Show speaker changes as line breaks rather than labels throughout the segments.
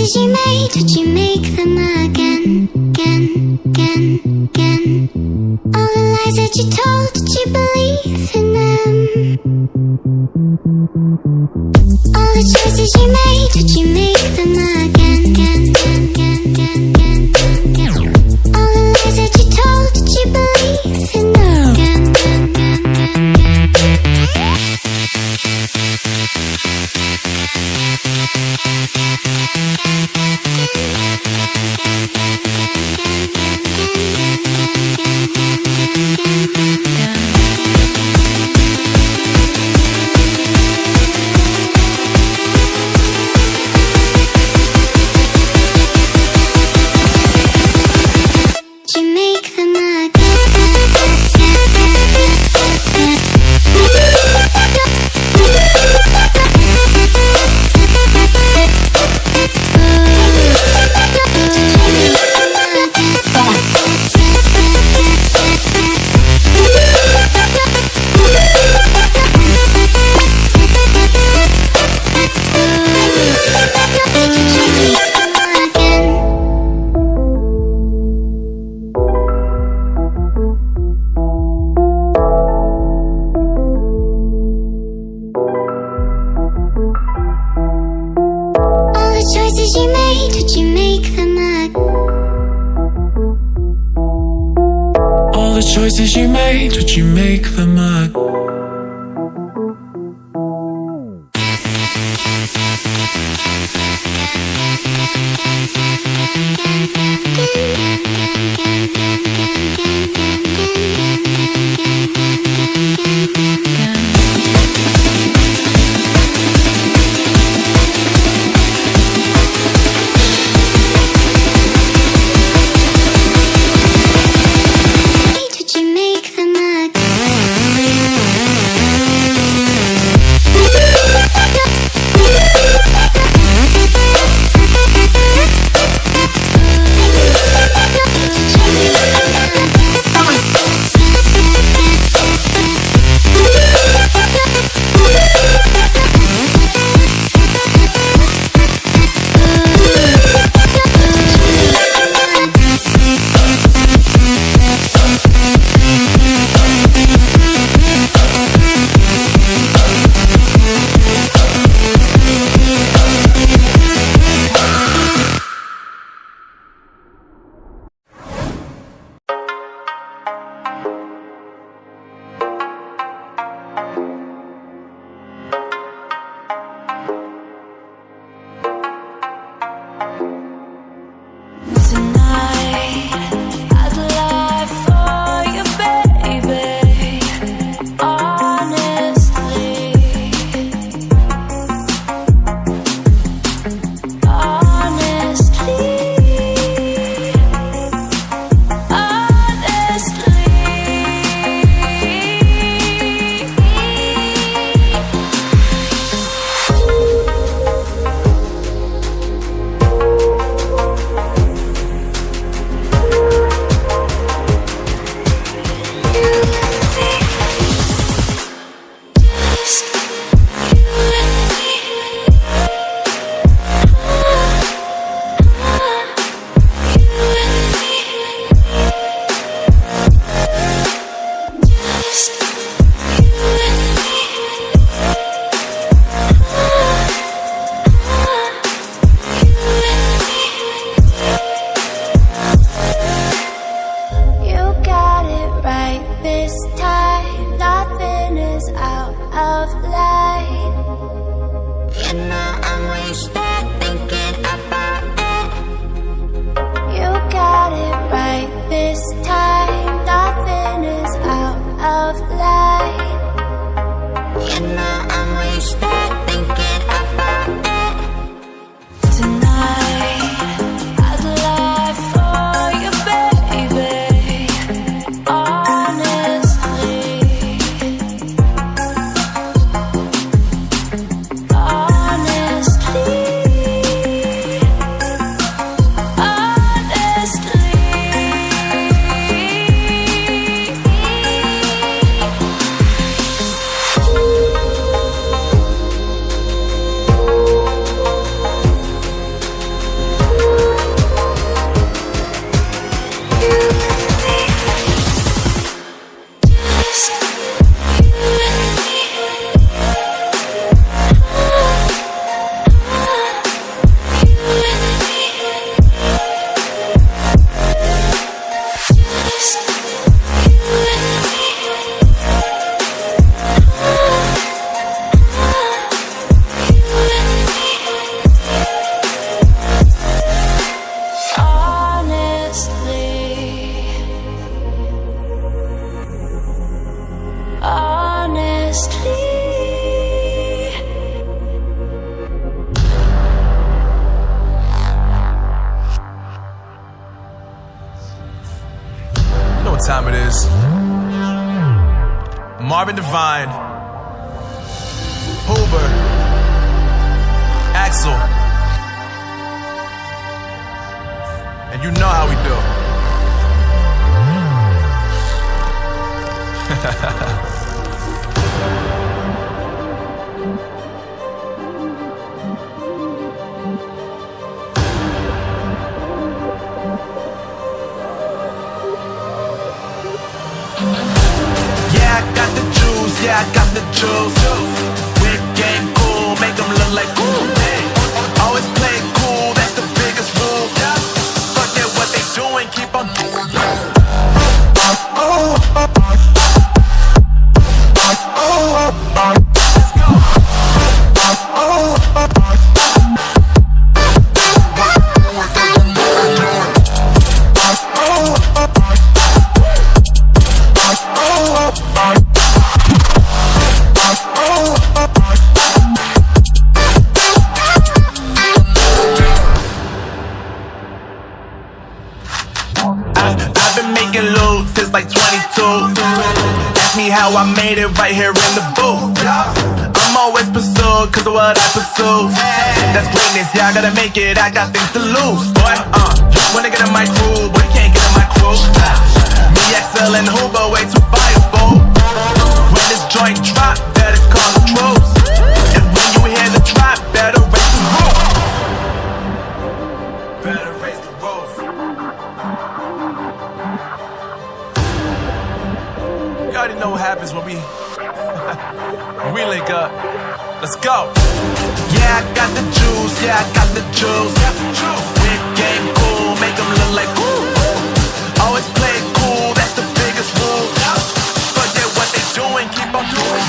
choices you made, would you make them again, again, again, again? All the lies that you told, did you believe in them? All the choices you made, would you make them again, again, again, again, again, again? All the lies that you told, did you believe in them? Again, again, again, again, again.
Choices you made, would you make them up?
Honestly honestly.
You know what time it is. Marvin Devine, Huber, Axel, and you know how we do. Yeah, I got the juice. Whip game cool, make them look like cool. Always play cool, that's the biggest rule. Forget what they doing, keep on doing. Let's go. I've been making loot since like 22. Ask me how I made it right here in the booth. I'm always pursued cause of what I pursue. That's greatness, yeah, I gotta make it, I got things to lose. Boy, when I get in my crew, boy, you can't get in my crew. Me, XL, and Huber, way too fireball. When this joint drop, better call the troops. And when you hear the drop, better raise the roof. Better raise the roof. You already know what happens when we when we link up. Let's go. Yeah, I got the juice. Yeah, I got the juice. Big game cool, make them look like cool. Always play cool, that's the biggest rule. Forget what they doing, keep on doing.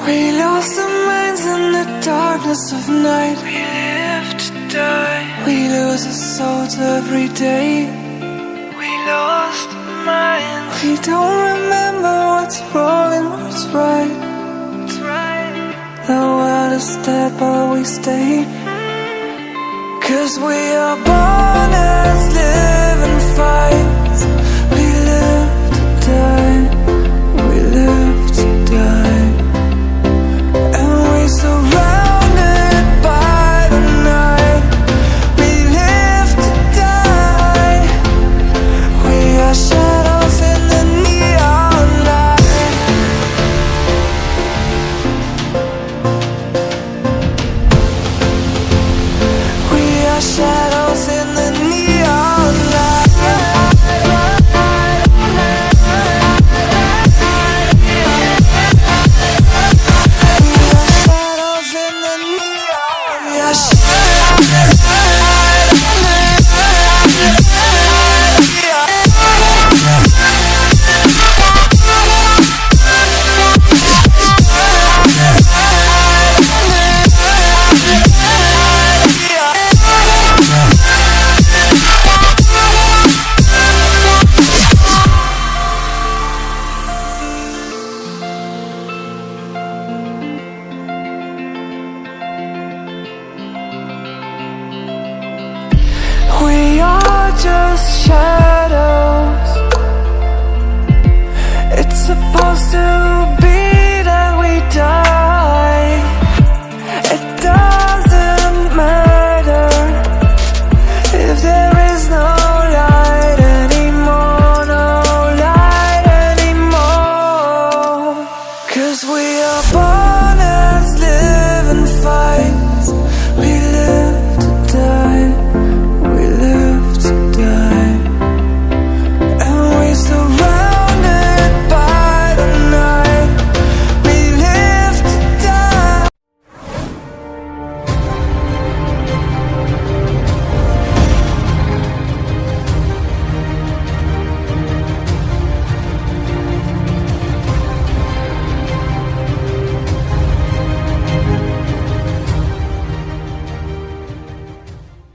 We lost our minds in the darkness of night. We live to die. We lose our souls every day. We lost our minds. We don't remember what's wrong and what's right. The world is dead but we stay. 'Cause we are born